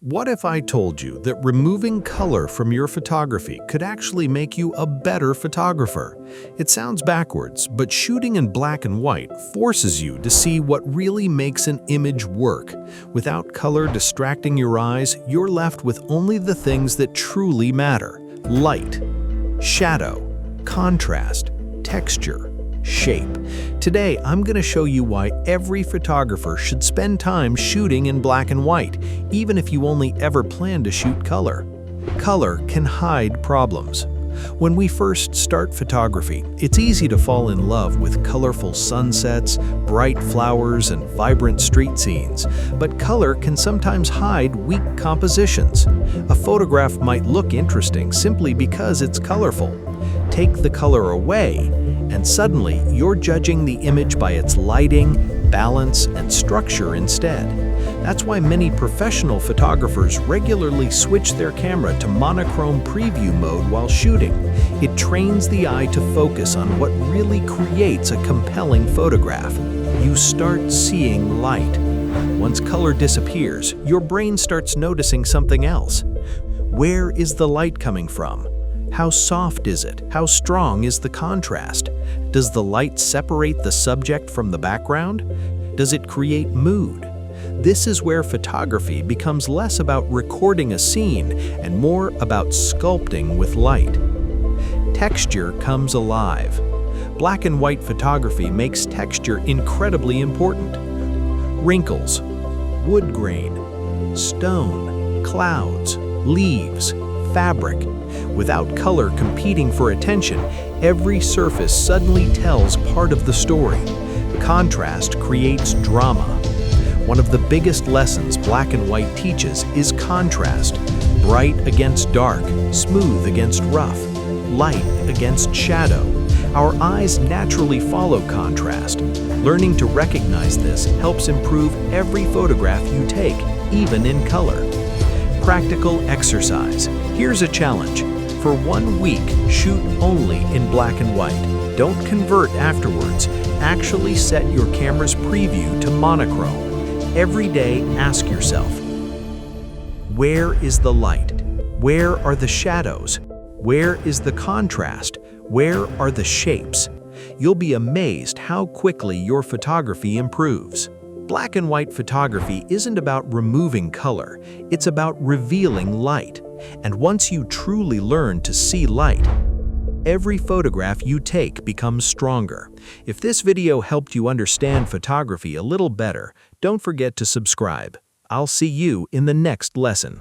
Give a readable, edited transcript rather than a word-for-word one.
What if I told you that removing color from your photography could actually make you a better photographer? It sounds backwards, but shooting in black and white forces you to see what really makes an image work. Without color distracting your eyes, you're left with only the things that truly matter: light, shadow, contrast, texture, shape. Today, I'm going to show you why every photographer should spend time shooting in black and white, even if you only ever plan to shoot color. Color can hide problems. When we first start photography, it's easy to fall in love with colorful sunsets, bright flowers, and vibrant street scenes. But color can sometimes hide weak compositions. A photograph might look interesting simply because it's colorful. Take the color away, and suddenly you're judging the image by its lighting, balance, and structure instead. That's why many professional photographers regularly switch their camera to monochrome preview mode while shooting. It trains the eye to focus on what really creates a compelling photograph. You start seeing light. Once color disappears, your brain starts noticing something else. Where is the light coming from? How soft is it? How strong is the contrast? Does the light separate the subject from the background? Does it create mood? This is where photography becomes less about recording a scene and more about sculpting with light. Texture comes alive. Black and white photography makes texture incredibly important. Wrinkles, wood grain, stone, clouds, leaves, fabric. Without color competing for attention, every surface suddenly tells part of the story. Contrast creates drama. One of the biggest lessons black and white teaches is contrast. Bright against dark, smooth against rough, light against shadow. Our eyes naturally follow contrast. Learning to recognize this helps improve every photograph you take, even in color. Practical exercise. Here's a challenge. For 1 week, shoot only in black and white. Don't convert afterwards. Actually set your camera's preview to monochrome. Every day, ask yourself, where is the light? Where are the shadows? Where is the contrast? Where are the shapes? You'll be amazed how quickly your photography improves. Black and white photography isn't about removing color, it's about revealing light. And once you truly learn to see light, every photograph you take becomes stronger. If this video helped you understand photography a little better, don't forget to subscribe. I'll see you in the next lesson.